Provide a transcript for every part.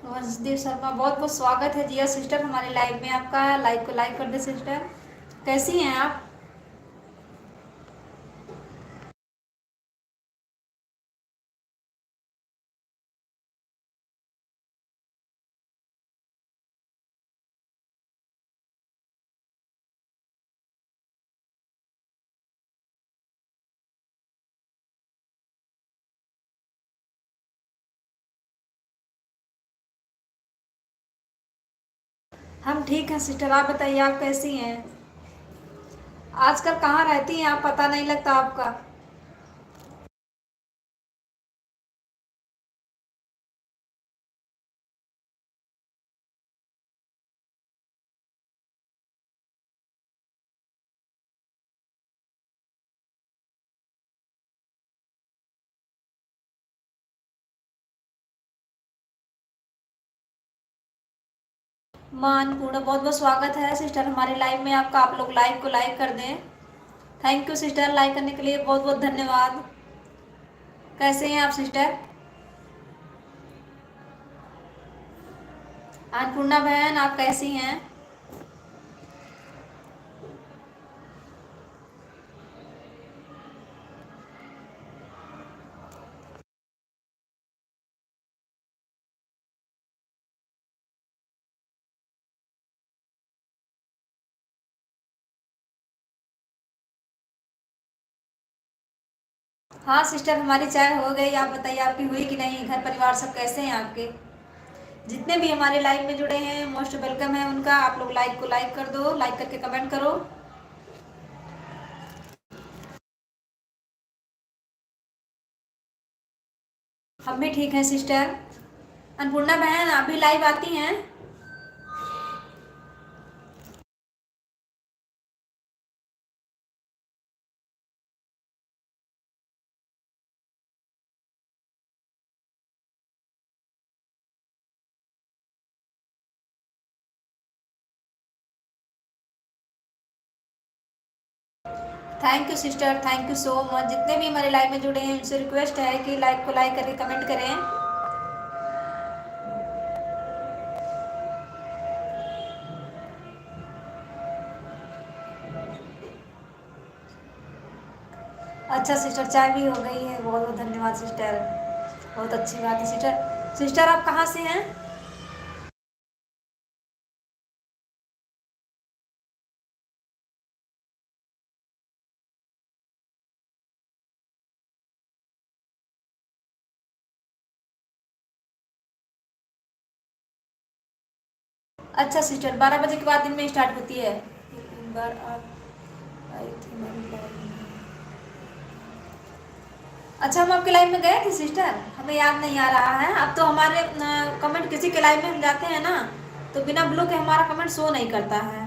वंशदेव शर्मा, बहुत बहुत स्वागत है जिया सिस्टर हमारे लाइव में आपका। लाइव को लाइक कर दे सिस्टर। कैसी हैं आप? हम ठीक हैं सिस्टर, आप बताइए आप कैसी हैं? आजकल कहाँ रहती हैं आप, पता नहीं लगता आपका। मां अन्नपूर्णा, बहुत बहुत स्वागत है सिस्टर हमारे लाइव में आपका। आप लोग लाइव को लाइक कर दें। थैंक यू सिस्टर, लाइक करने के लिए बहुत बहुत धन्यवाद। कैसे हैं आप सिस्टर? अन्नपूर्णा बहन, आप कैसी हैं? हाँ सिस्टर, हमारी चाय हो गई। आप बताइए आपकी हुई कि नहीं? घर परिवार सब कैसे हैं आपके? जितने भी हमारे लाइव में जुड़े हैं मोस्ट वेलकम है उनका। आप लोग लाइक को लाइक कर दो, लाइक करके कमेंट करो। हम भी ठीक हैं सिस्टर। अन्नपूर्णा बहन, आप भी लाइव आती हैं? Thank you sister, thank you so much. जितने भी हमारे लाइव में जुड़े हैं उनसे रिक्वेस्ट है कि लाइक को लाइक करके कमेंट करें। अच्छा सिस्टर, चाय भी हो गई है, बहुत बहुत धन्यवाद सिस्टर। बहुत अच्छी बात है सिस्टर। सिस्टर आप कहाँ से हैं? अच्छा सिस्टर, 12 बजे के बाद दिन में स्टार्ट होती है। एक बार आप आई थी हमारी लाइव में। अच्छा, हम आपके लाइव में गए थे सिस्टर, हमें याद नहीं आ रहा है। अब तो हमारे कमेंट किसी के लाइव में हम जाते हैं ना, तो बिना ब्लू के हमारा कमेंट शो नहीं करता है।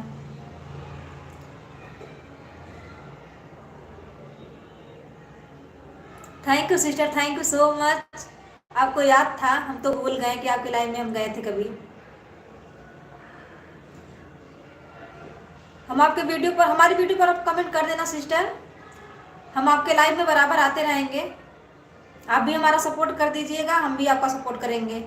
Thank you sister, thank you so much. आपको याद था, हम तो भूल गए कि आपके लाइव में हम गए थे कभी। हम आपके वीडियो पर, हमारी वीडियो पर आप कमेंट कर देना सिस्टर। हम आपके लाइव में बराबर आते रहेंगे। आप भी हमारा सपोर्ट कर दीजिएगा, हम भी आपका सपोर्ट करेंगे।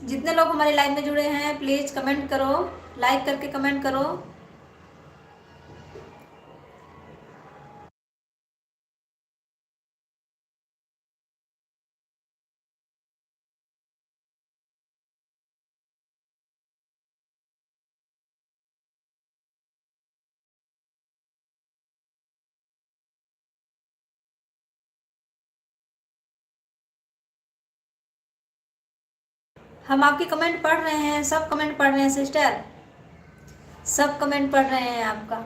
जितने लोग हमारे लाइव में जुड़े हैं प्लीज कमेंट करो, लाइक करके कमेंट करो। हम आपके कमेंट पढ़ रहे हैं, सब कमेंट पढ़ रहे हैं सिस्टर। सब कमेंट पढ़ रहे हैं आपका।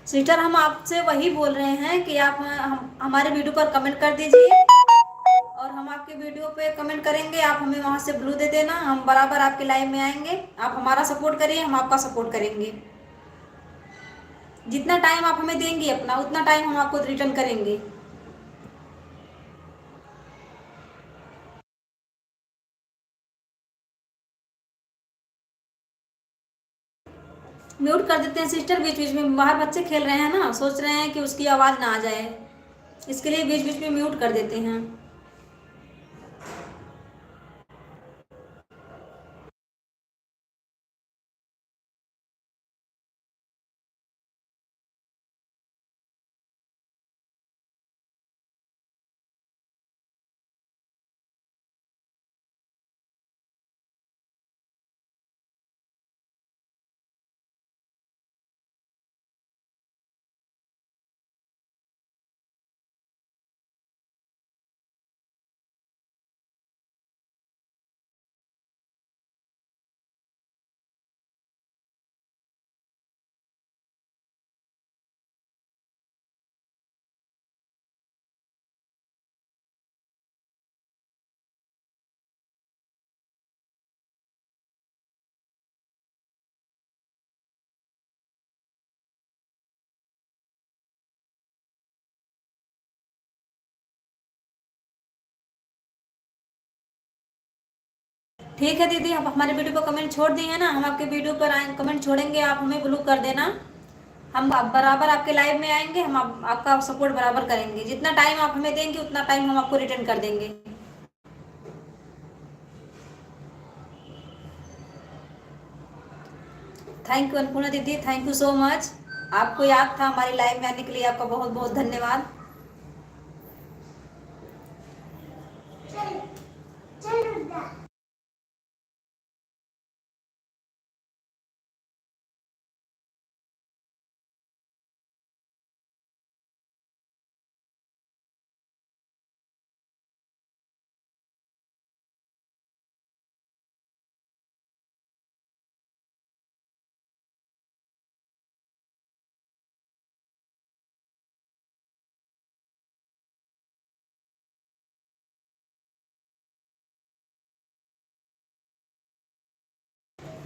सिस्टर, हम आपसे वही बोल रहे हैं कि आप हमारे वीडियो पर कमेंट कर दीजिए, और हम आपके वीडियो पे कमेंट करेंगे। आप हमें वहां से ब्लू दे देना, हम बराबर आपके लाइव में आएंगे। आप हमारा सपोर्ट करिए, हम आपका सपोर्ट करेंगे। जितना टाइम आप हमें देंगी अपना, उतना टाइम हम आपको रिटर्न करेंगे। म्यूट कर देते हैं सिस्टर। बीच बीच में बाहर बच्चे खेल रहे हैं ना, सोच रहे हैं कि उसकी आवाज़ ना आ जाए, इसके लिए बीच बीच में म्यूट कर देते हैं। ठीक है दीदी, आप हमारे वीडियो पर कमेंट छोड़ दिए हैं ना, हम आपके वीडियो पर आए कमेंट छोड़ेंगे, आप हमें ब्लू कर देना। हम बराबर आपके लाइव में आएंगे, हम आपका सपोर्ट बराबर करेंगे। जितना टाइम आप हमें देंगे उतना टाइम हम आपको रिटर्न कर देंगे। थैंक यू अन्नपूर्णा दीदी, थैंक यू सो मच। आपको याद था हमारी लाइव में आने के लिए, आपका बहुत बहुत धन्यवाद।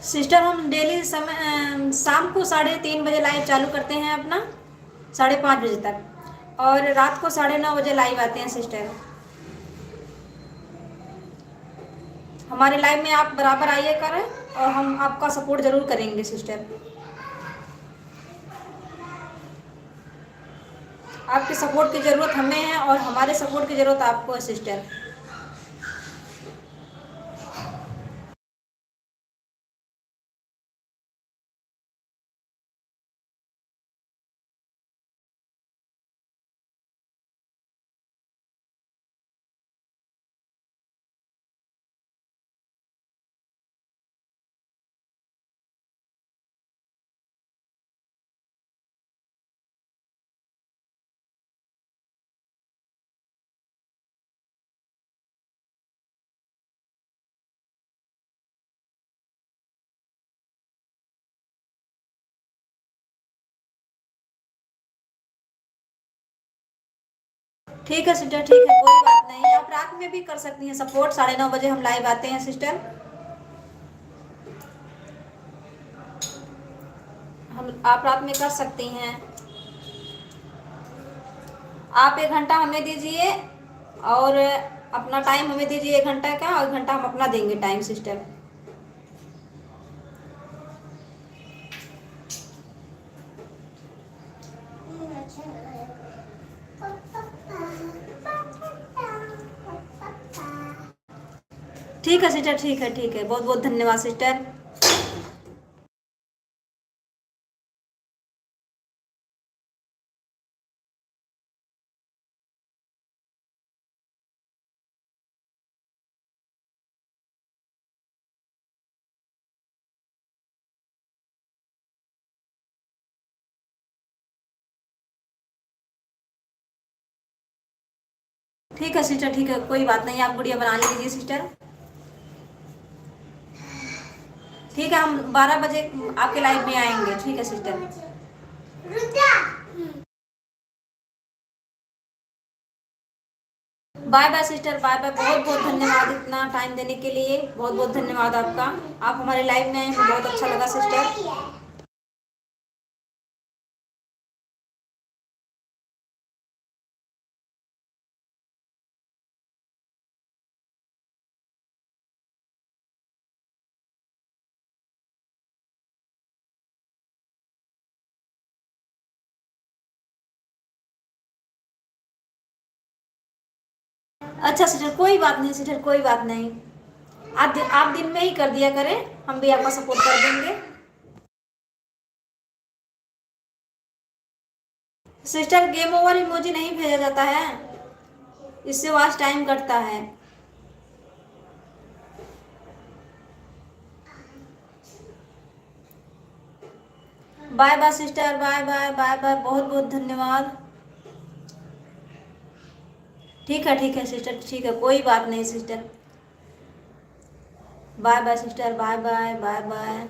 सिस्टर हम डेली समय शाम को 3:30 बजे लाइव चालू करते हैं अपना, 5:30 बजे तक, और रात को 9:30 बजे लाइव आते हैं सिस्टर। हमारे लाइव में आप बराबर आइए करें, और हम आपका सपोर्ट ज़रूर करेंगे सिस्टर। आपके सपोर्ट की ज़रूरत हमें है और हमारे सपोर्ट की ज़रूरत आपको है सिस्टर। ठीक है सिस्टर, ठीक है, कोई बात नहीं। आप रात में भी कर सकती हैं सपोर्ट, 9:30 बजे हम लाइव आते हैं सिस्टर। हम आप रात में कर सकती हैं। आप 1 घंटा हमें दीजिए, और अपना टाइम हमें दीजिए 1 घंटा का, और 1 घंटा हम अपना देंगे टाइम सिस्टर। ठीक है सिस्टर, ठीक है, ठीक है, बहुत बहुत धन्यवाद सिस्टर। ठीक है सिस्टर, ठीक है, कोई बात नहीं, आप गुड़िया बना लीजिए सिस्टर। ठीक है, हम 12 बजे आपके लाइव में आएंगे, ठीक है sister. Bye bye sister, bye bye, बहुत बहुत धन्यवाद इतना टाइम देने के लिए, बहुत बहुत धन्यवाद आपका। आप हमारे लाइव में आए, हमें बहुत अच्छा लगा सिस्टर। अच्छा सिस्टर, कोई बात नहीं सिस्टर, कोई बात नहीं। आप दिन में ही कर दिया करें, हम भी आपका सपोर्ट कर देंगे। सिस्टर, गेम ओवर इमोजी नहीं भेजा जाता है, इससे वॉच टाइम कटता है। Bye bye sister, bye bye bye bye, बहुत बहुत धन्यवाद। ठीक है सिस्टर, ठीक है, कोई बात नहीं sister. Bye bye sister, bye bye bye bye.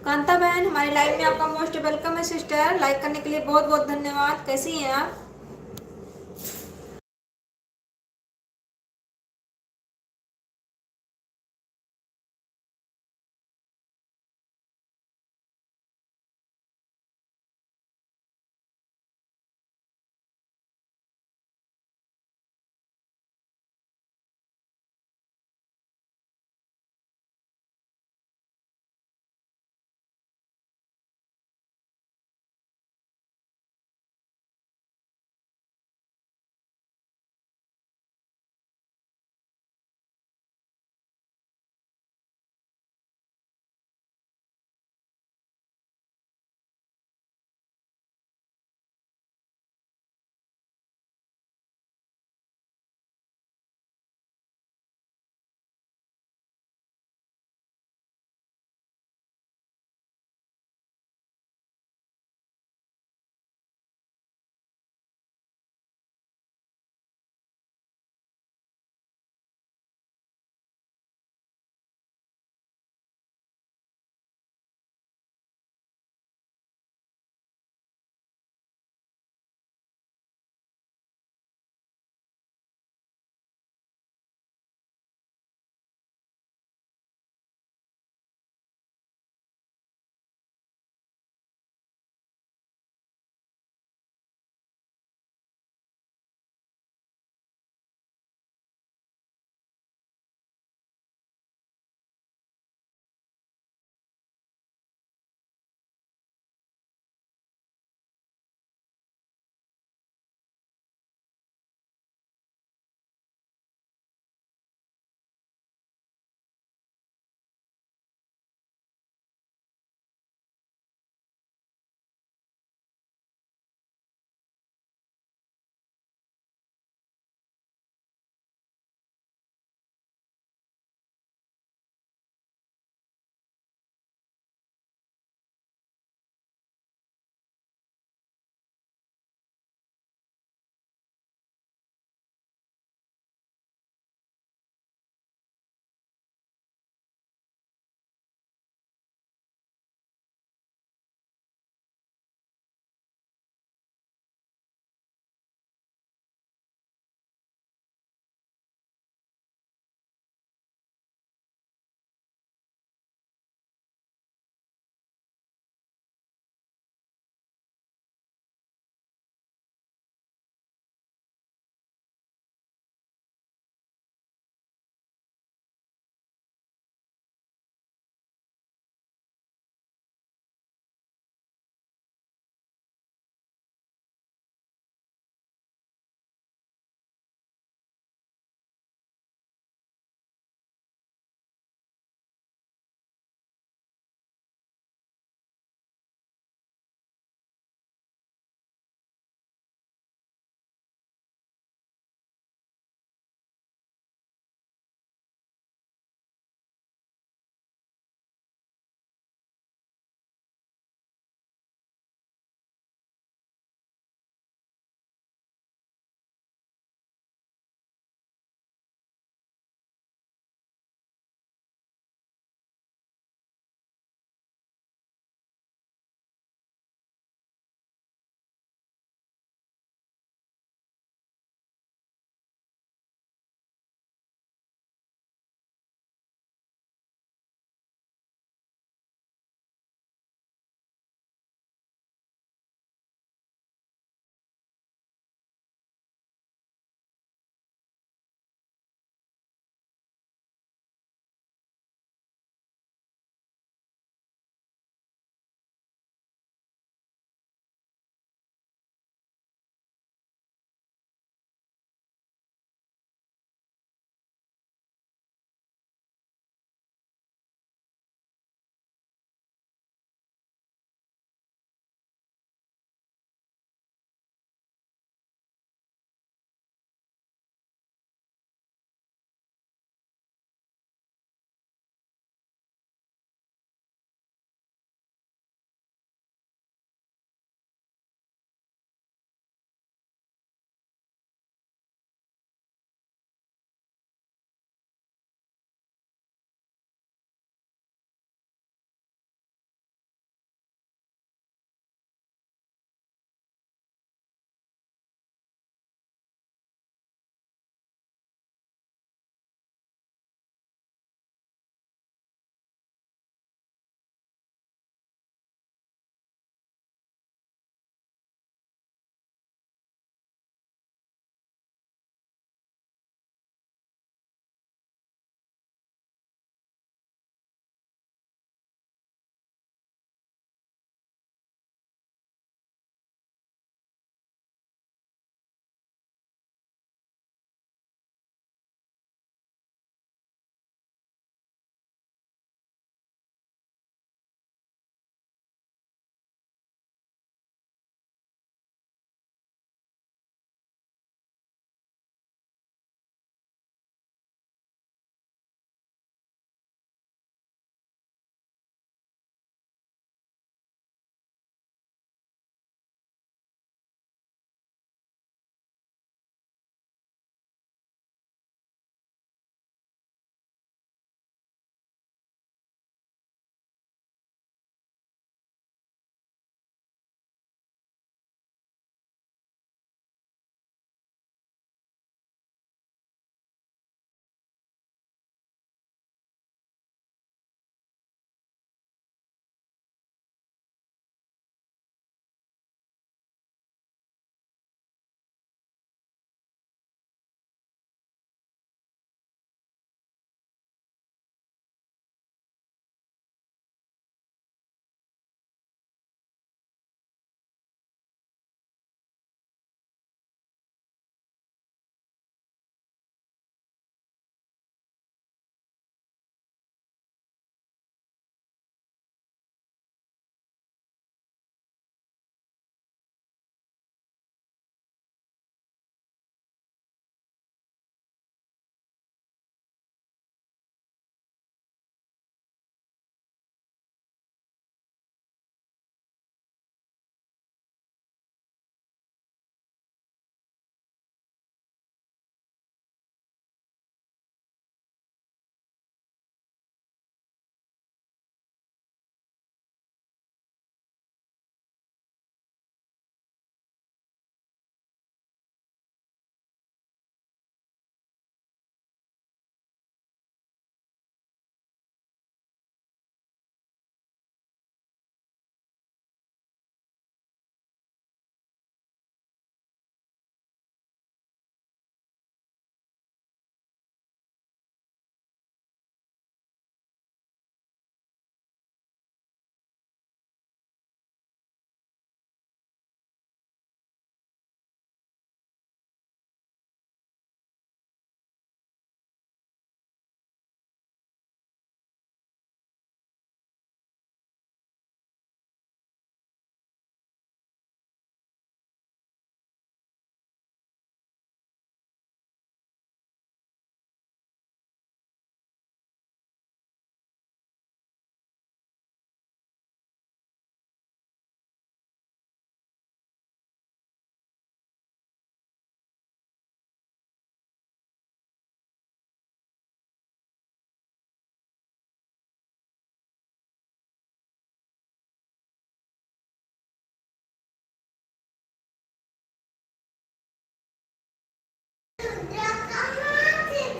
Kanta बहन, हमारी लाइव में आपका मोस्ट वेलकम है सिस्टर। लाइक करने के लिए बहुत बहुत धन्यवाद। कैसी हैं आप?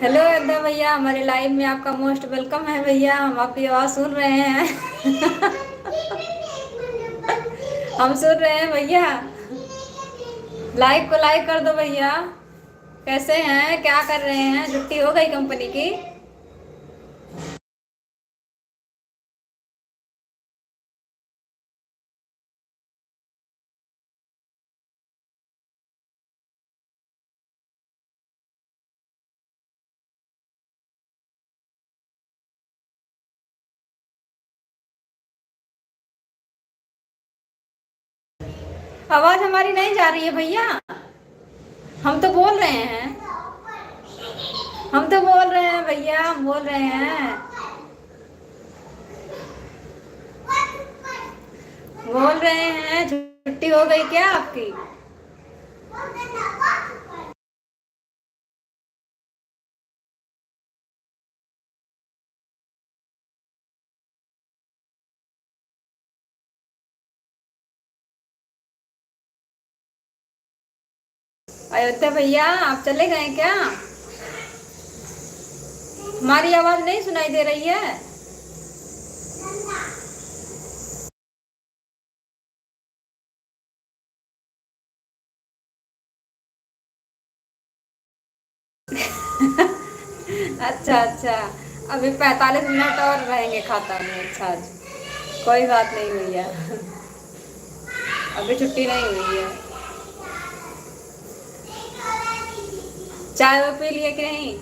हेलो अद्दा भैया, हमारे लाइव में आपका मोस्ट वेलकम है भैया। हम आपकी आवाज़ सुन रहे हैं। हम सुन रहे हैं भैया। लाइक को लाइक कर दो भैया। कैसे हैं, क्या कर रहे हैं? छुट्टी हो गई कंपनी की? आवाज़ हमारी नहीं जा रही है भैया? हम तो बोल रहे हैं। हम तो बोल रहे हैं भैया, हम बोल रहे हैं। बोल रहे हैं, छुट्टी हो गई क्या आपकी? अयोध्या भैया, आप चले गए क्या? हमारी आवाज़ नहीं सुनाई दे रही है? अच्छा अच्छा। अभी 45 मिनट और रहेंगे खाता में। अच्छा अच्छा, कोई बात नहीं भैया। अभी छुट्टी नहीं हुई है। चाय वो पी लिए कि नहीं?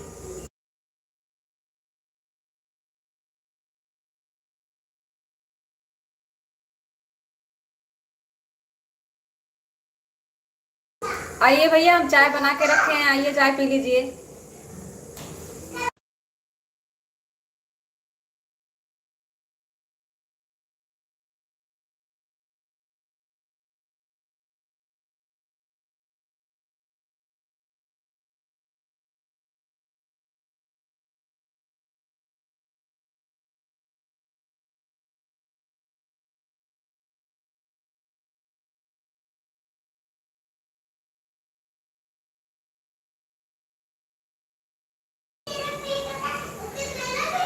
आइए भैया, हम चाय बना के रखे हैं, आइए चाय पी लीजिए।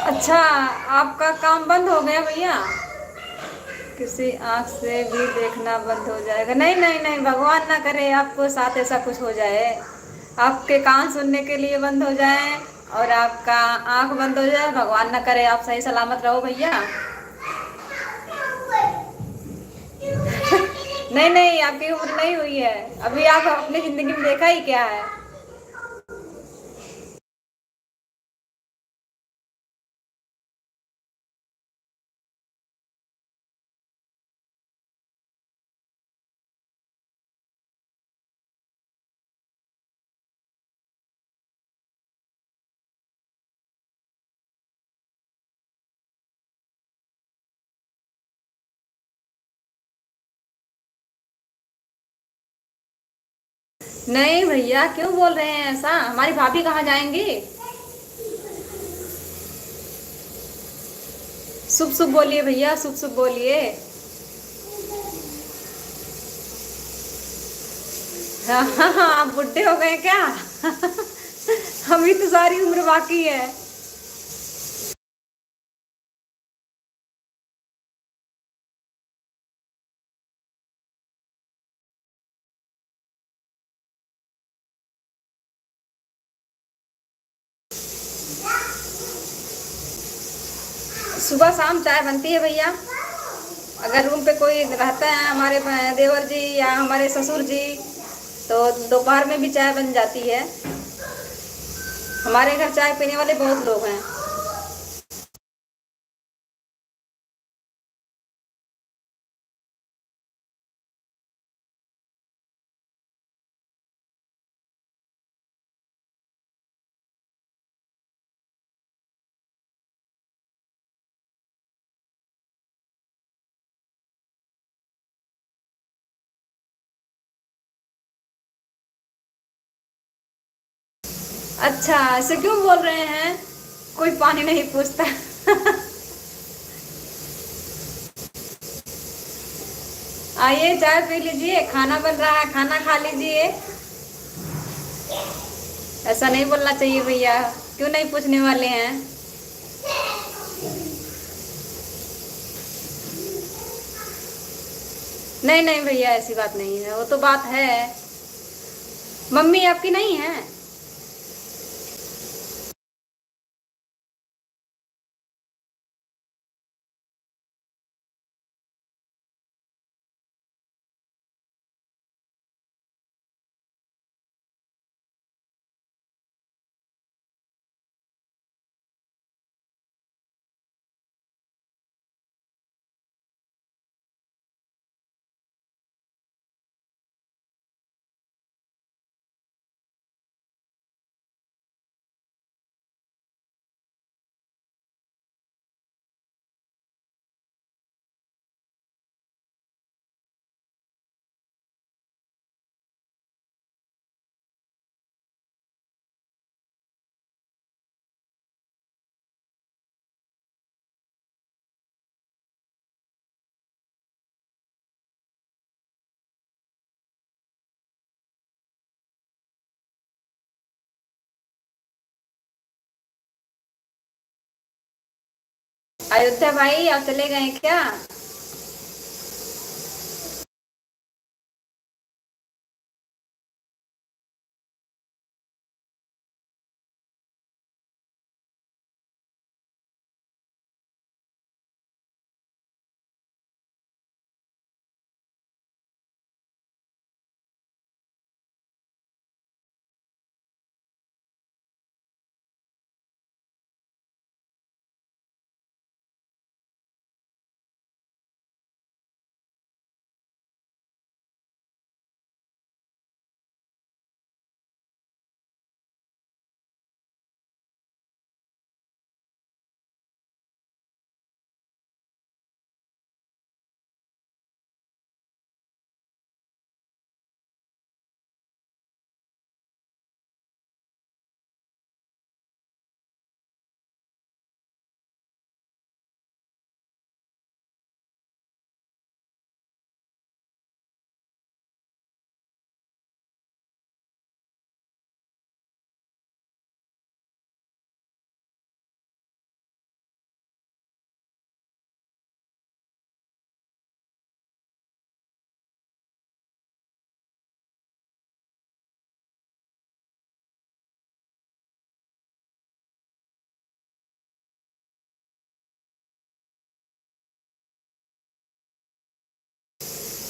अच्छा, आपका काम बंद हो गया भैया? किसी आंख से भी देखना बंद हो जाएगा? नहीं नहीं नहीं, भगवान ना करे आपको साथ ऐसा कुछ हो जाए। आपके कान सुनने के लिए बंद हो जाए और आपका आंख बंद हो जाए, भगवान ना करे। आप सही सलामत रहो भैया। नहीं नहीं, आपकी उम्र नहीं हुई है अभी। आप अपनी जिंदगी में देखा ही क्या है? नहीं भैया, क्यों बोल रहे हैं ऐसा? हमारी भाभी कहाँ जाएंगी? शुभ शुभ बोलिए भैया, शुभ शुभ बोलिए। हाँ हाँ हाँ, आप बुढ़े हो गए क्या? अभी तो सारी उम्र बाकी है। सुबह शाम चाय बनती है भैया। अगर रूम पे कोई रहता है, हमारे देवर जी या हमारे ससुर जी, तो दोपहर में भी चाय बन जाती है। हमारे घर चाय पीने वाले बहुत लोग हैं। अच्छा, ऐसे क्यों बोल रहे हैं? कोई पानी नहीं पूछता। आइए चाय पी लीजिए, खाना बन रहा है, खाना खा लीजिए। ऐसा नहीं बोलना चाहिए भैया। क्यों नहीं पूछने वाले हैं? नहीं नहीं भैया, ऐसी बात नहीं है, वो तो बात है। मम्मी आपकी नहीं है? अयोध्या भाई, आप चले गए क्या?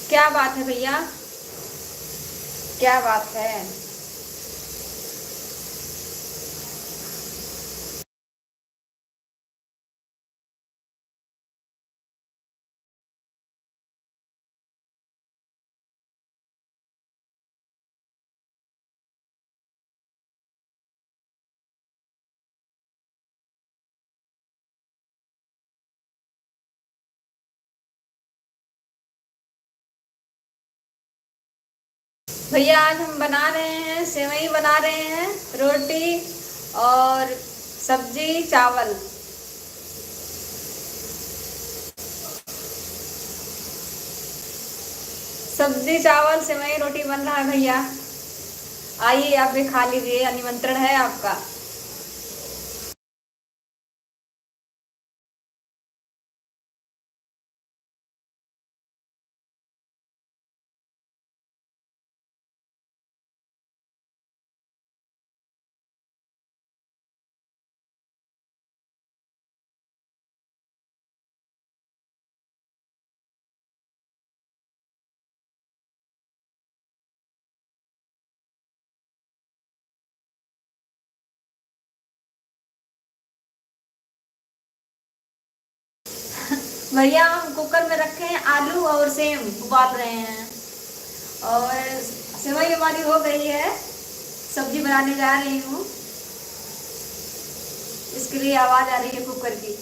क्या बात है भैया? क्या बात है? भैया आज हम बना रहे हैं, सेवई बना रहे हैं, रोटी और सब्जी चावल। सब्जी चावल सेवई रोटी बन रहा है भैया। आइए आप भी खा लीजिए, निमंत्रण है आपका। भैया हम कुकर में रखे हैं, आलू और सेम उबाल रहे हैं। और सेवई हमारी हो गई है, सब्जी बनाने जा रही हूँ, इसके लिए आवाज आ रही है कुकर की।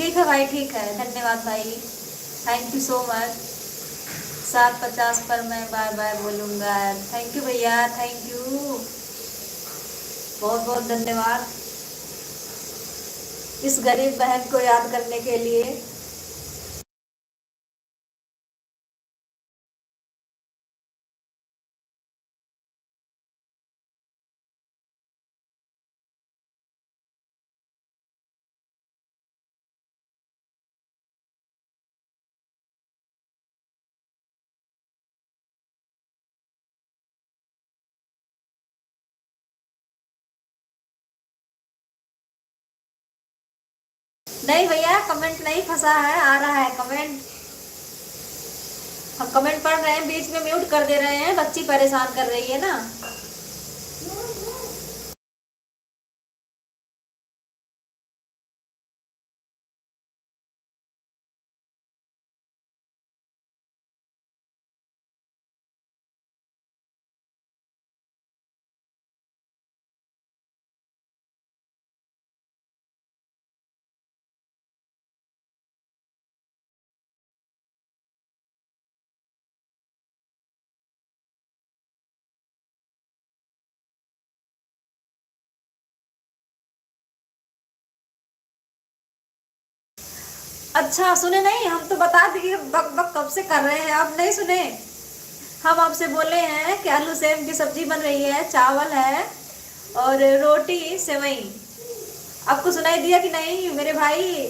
ठीक है भाई, ठीक है, धन्यवाद भाई, थैंक यू सो मच। 750 पर मैं बाय बाय बोलूँगा। थैंक यू भैया, थैंक यू, बहुत बहुत धन्यवाद इस गरीब बहन को याद करने के लिए। नहीं भैया, कमेंट नहीं फंसा है, आ रहा है कमेंट। हम कमेंट पढ़ रहे हैं, बीच में म्यूट कर दे रहे हैं, बच्ची परेशान कर रही है ना। अच्छा सुने नहीं, हम तो बता दिए, बक बक कब से कर रहे हैं, आप नहीं सुने। हम आपसे बोले हैं कि आलू सेम की सब्जी बन रही है, चावल है और रोटी सेवई। आपको सुनाई दिया कि नहीं मेरे भाई?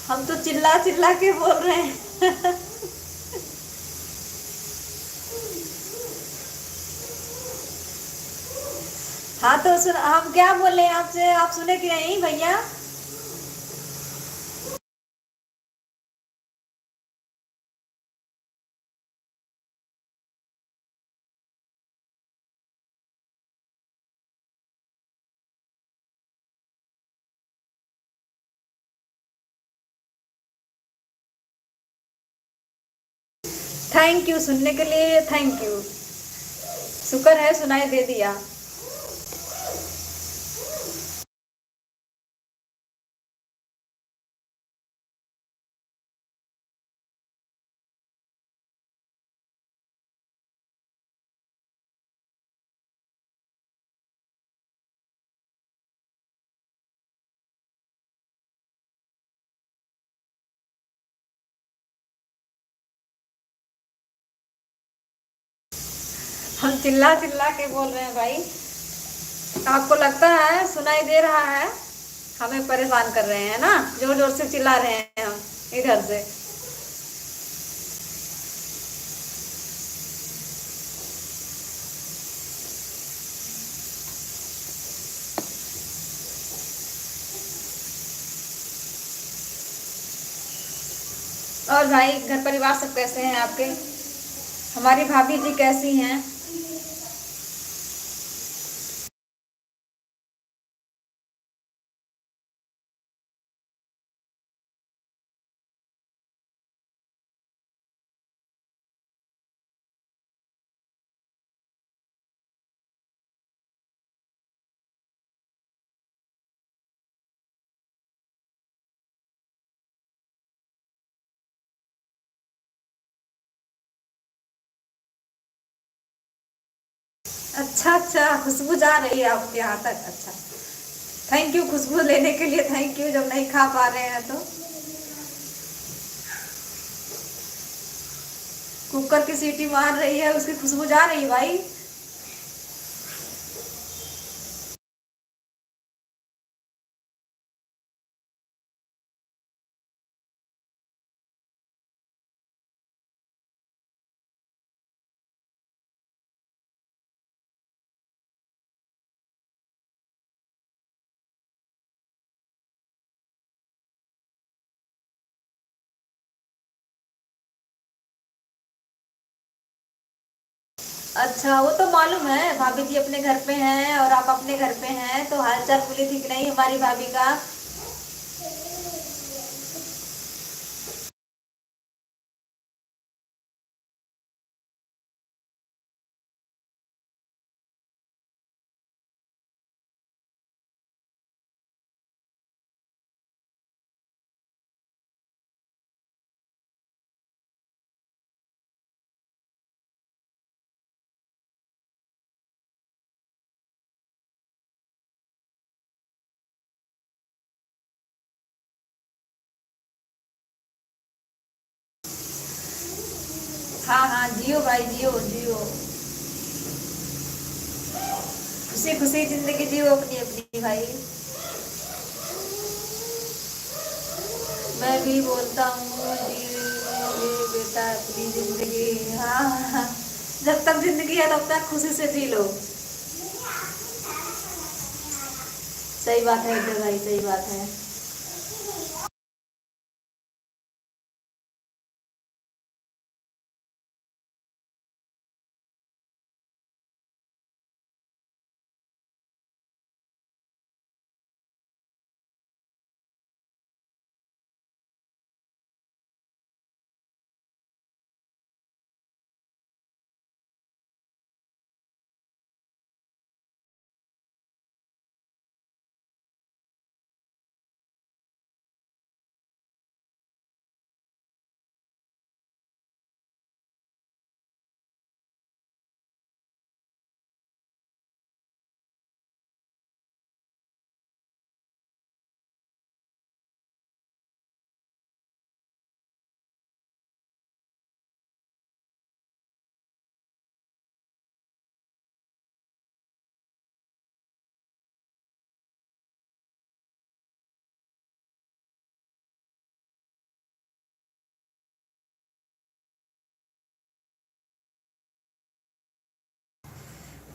हम तो चिल्ला चिल्ला के बोल रहे हैं। हाँ तो सुन, हम क्या बोले आपसे, आप सुने कि नहीं भैया? थैंक यू सुनने के लिए, थैंक यू, शुक्र है सुनाई दे दिया। हम चिल्ला चिल्ला के बोल रहे हैं भाई, आपको लगता है सुनाई दे रहा है? हमें परेशान कर रहे हैं ना, जोर जोर से चिल्ला रहे हैं हम इधर से। और भाई घर परिवार सब कैसे हैं आपके? हमारी भाभी जी कैसी हैं? अच्छा अच्छा, खुशबू जा रही है आपके यहाँ तक, अच्छा। थैंक यू खुशबू लेने के लिए, थैंक यू, जब नहीं खा पा रहे हैं तो। कुकर की सीटी मार रही है, उसकी खुशबू जा रही है भाई। अच्छा, वो तो मालूम है, भाभी जी अपने घर पे हैं और आप अपने घर पे हैं, तो हालचाल पूरी ठीक नहीं हमारी भाभी का? हाँ हाँ, जियो भाई, जियो जियो। खुशी खुशी जिंदगी जियो अपनी अपनी भाई। मैं भी बोलता हूँ जी ले बेटा अपनी जिंदगी। हाँ हाँ, जब तक जिंदगी है तब तक खुशी से जी लो। सही बात है इधर भाई, सही बात है।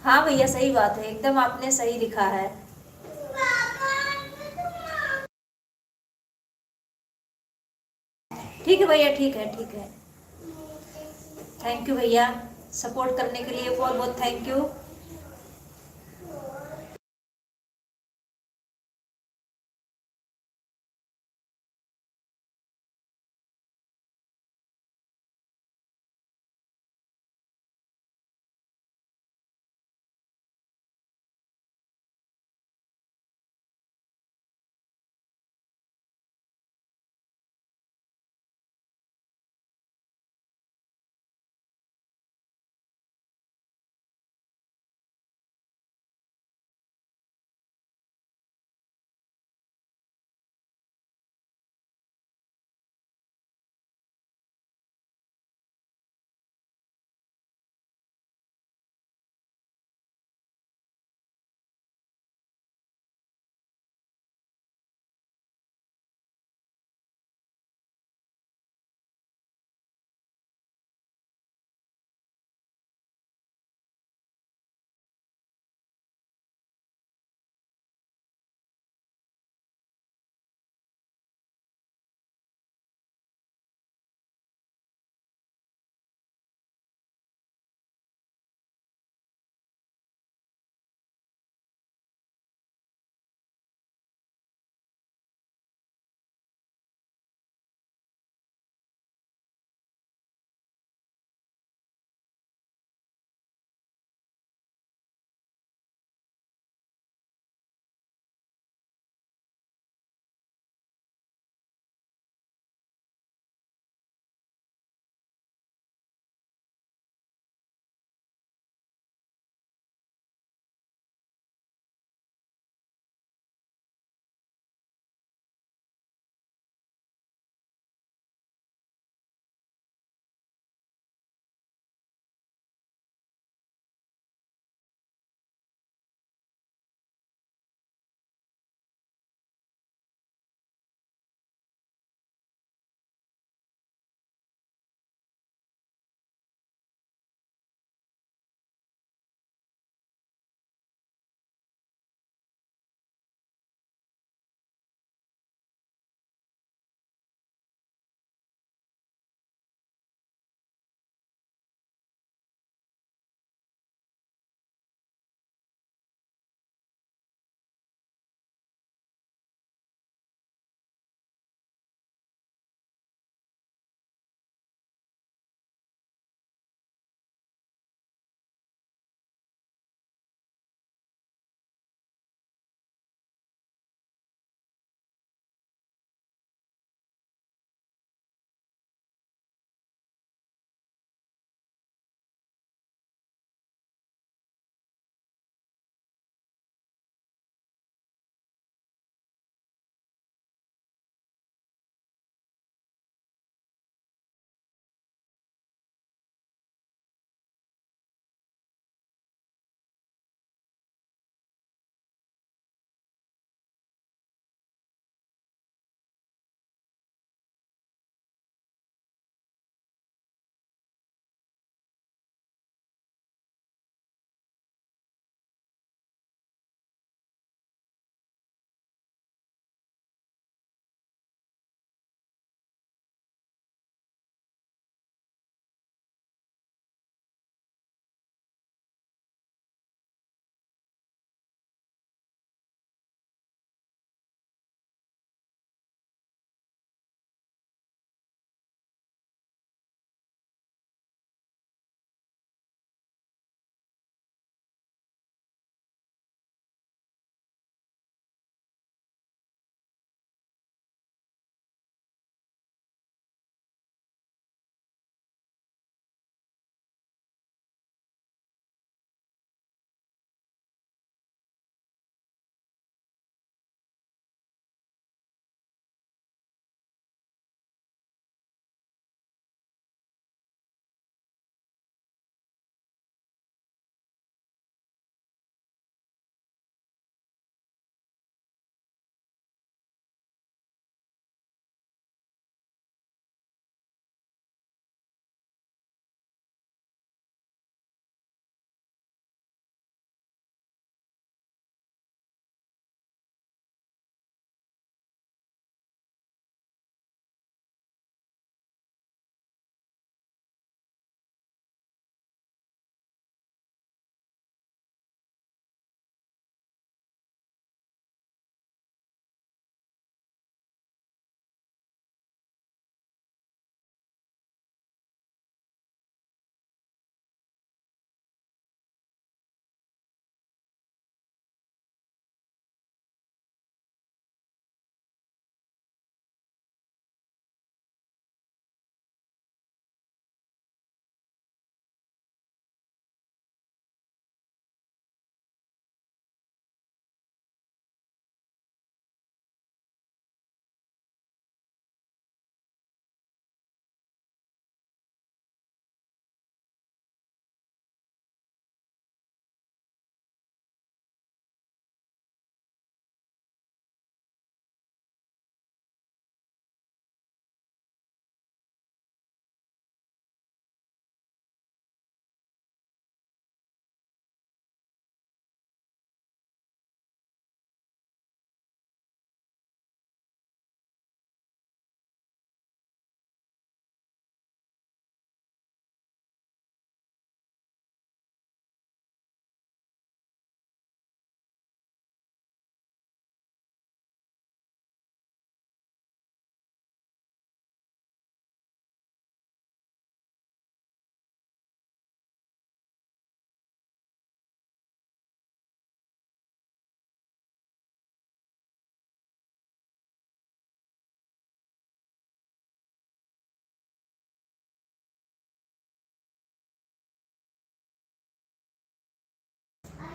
हाँ भैया, सही बात है, एकदम आपने सही लिखा है। ठीक है भैया, ठीक है, ठीक है। थैंक यू भैया, सपोर्ट करने के लिए बहुत बहुत थैंक यू।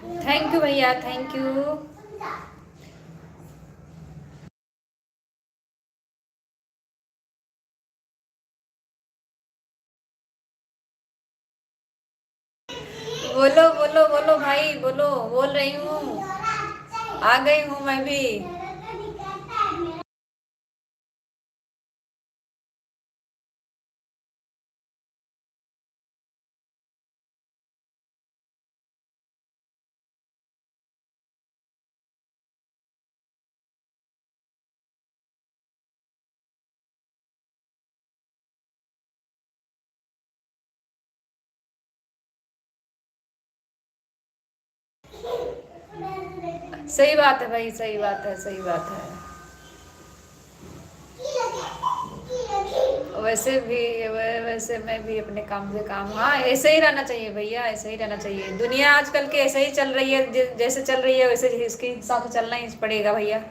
थैंक यू भैया, थैंक यू। बोलो बोलो बोलो भाई, बोलो, बोल रही हूँ, आ गई हूँ मैं भी। सही बात है भाई, सही बात है, सही बात है। वैसे भी, वैसे मैं भी अपने काम से काम, हाँ ऐसे ही रहना चाहिए भैया, ऐसे ही रहना चाहिए। दुनिया आजकल के ऐसे ही चल रही है, जैसे चल रही है वैसे इसके हिसाब से चलना ही पड़ेगा भैया।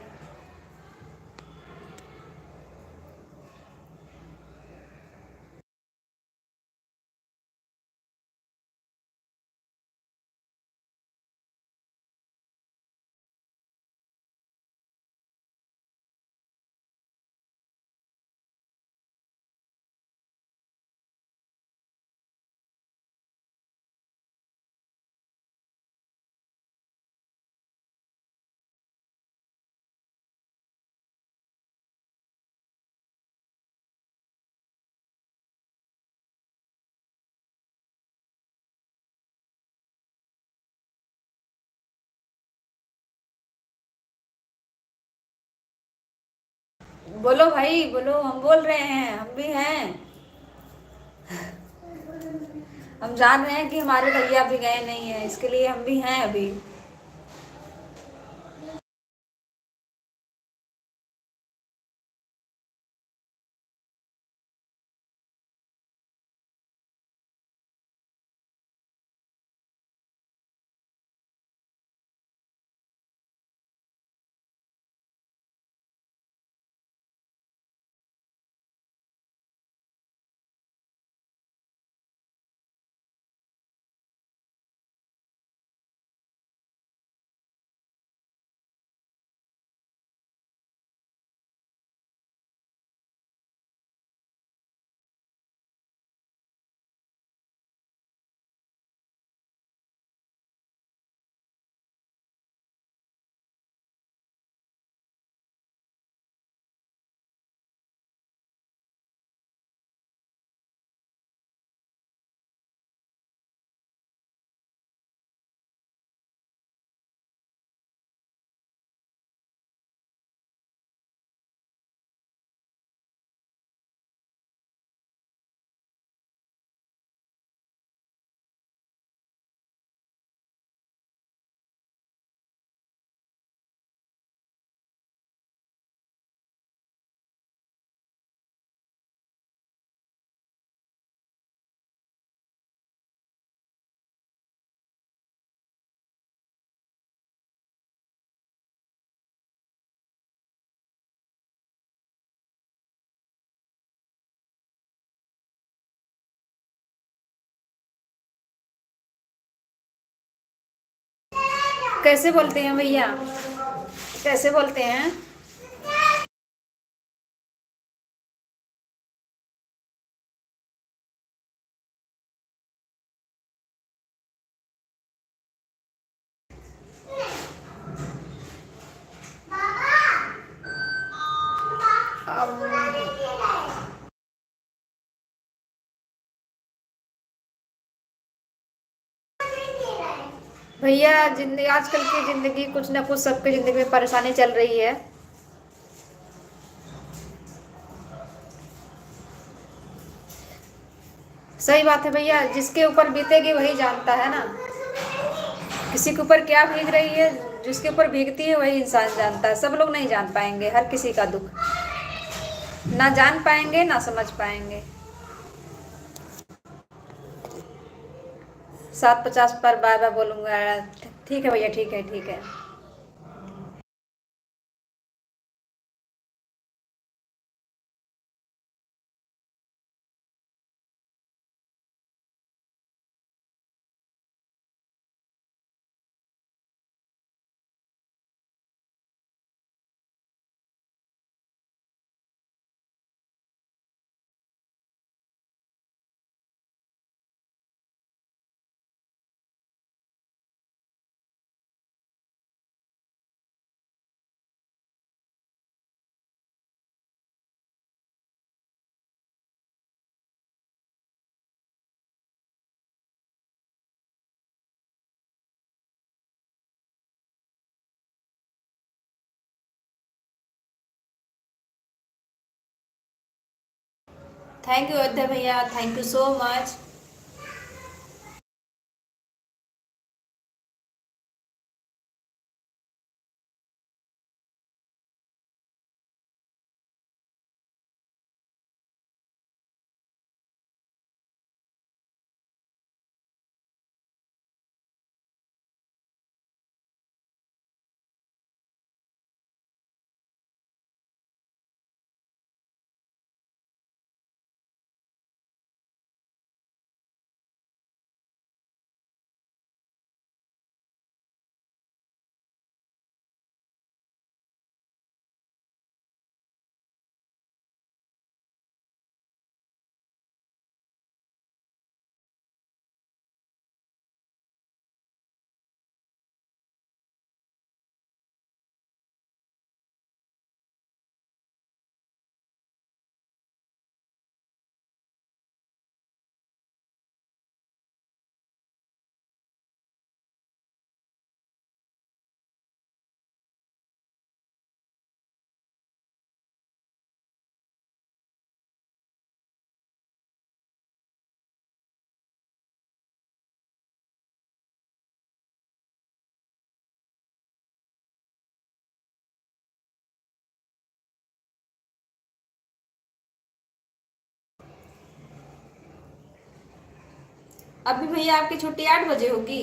बोलो भाई, बोलो, हम बोल रहे हैं, हम भी हैं। हम जान रहे हैं कि हमारे भैया भी गए नहीं है, इसके लिए हम भी हैं अभी। कैसे बोलते हैं भैया, कैसे बोलते हैं? अब भैया, जिंदगी, आजकल की जिंदगी, कुछ ना कुछ सबकी जिंदगी में परेशानी चल रही है। सही बात है भैया, जिसके ऊपर बीतेगी वही जानता है ना। किसी के ऊपर क्या भीग रही है, जिसके ऊपर भीगती है वही इंसान जानता है। सब लोग नहीं जान पाएंगे हर किसी का दुख, ना जान पाएंगे ना समझ पाएंगे। 750 पर बाय बाय बोलूंगा। ठीक है भैया, ठीक है, ठीक है। थैंक यू अयोध्या भैया, थैंक यू सो मच। अभी भैया आपकी छुट्टी 8 बजे होगी?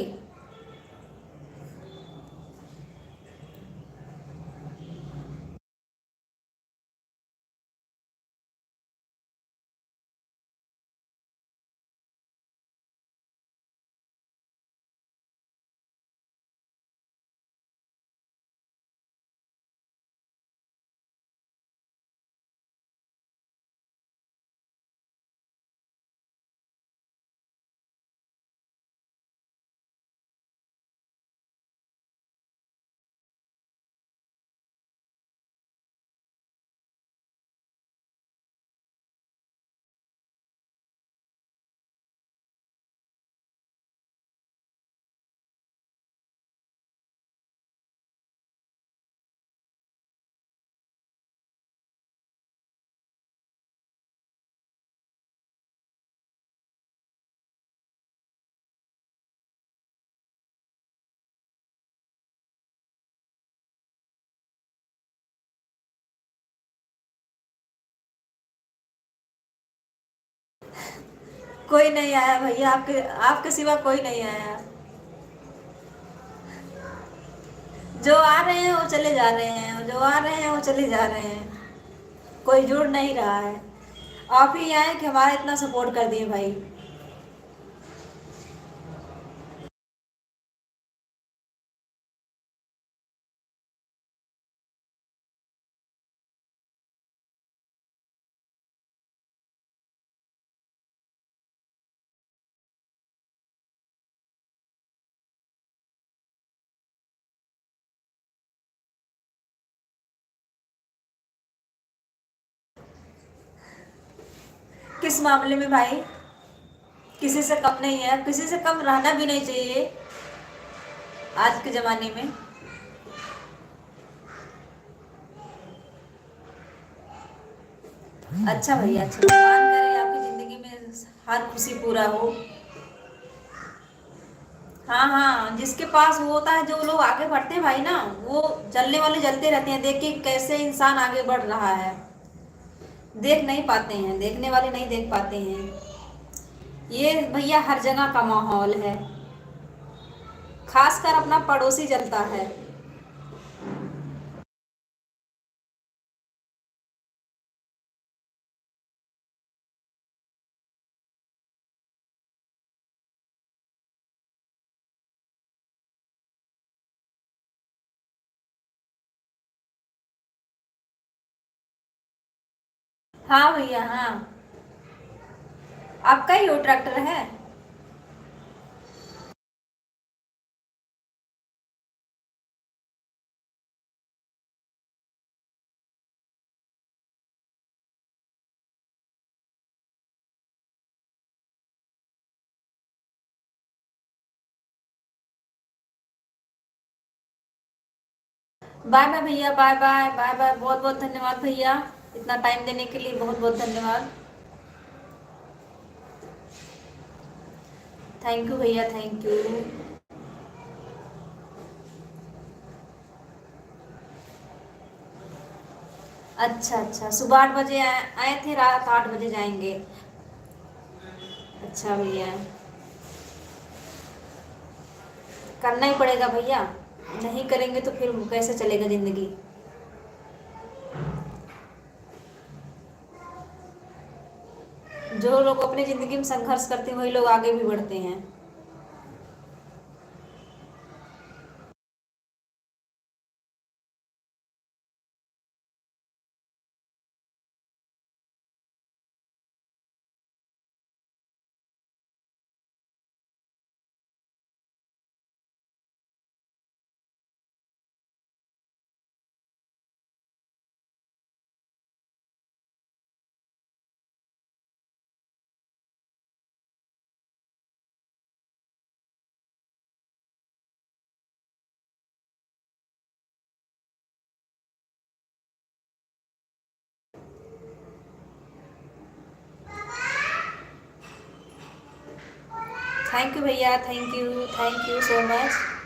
कोई नहीं आया भैया, आपके आपके सिवा कोई नहीं आया। जो आ रहे हैं वो चले जा रहे हैं, जो आ रहे हैं वो चले जा रहे हैं, कोई जुड़ नहीं रहा है। आप ही आए कि हमारा इतना सपोर्ट कर दिए भाई। किस मामले में भाई? किसी से कम नहीं है, किसी से कम रहना भी नहीं चाहिए आज के ज़माने में। अच्छा भैया, अच्छा, भगवान करे आपकी ज़िंदगी में हर खुशी पूरा हो। हाँ हाँ, जिसके पास वो होता है, जो लोग आगे बढ़ते हैं भाई ना, वो जलने वाले जलते रहते हैं, देख के कैसे इंसान आगे बढ़ रहा है। देख नहीं पाते हैं, देखने वाले नहीं देख पाते हैं। ये भैया हर जगह का माहौल है, खासकर अपना पड़ोसी जलता है। हाँ भैया हाँ। आपका ही वो ट्रैक्टर है? बाय बाय भैया, बाय बाय बाय बाय, बहुत बहुत धन्यवाद भैया, इतना टाइम देने के लिए बहुत बहुत धन्यवाद। थैंक यू भैया, थैंक यू। अच्छा अच्छा, सुबह 8 बजे आए थे, रात 8 बजे जाएंगे। अच्छा भैया, करना ही पड़ेगा भैया, नहीं करेंगे तो फिर कैसे चलेगा ज़िंदगी। जो लोग अपनी ज़िंदगी में संघर्ष करते हैं वही लोग आगे भी बढ़ते हैं। थैंक यू भैया, थैंक यू सो मच।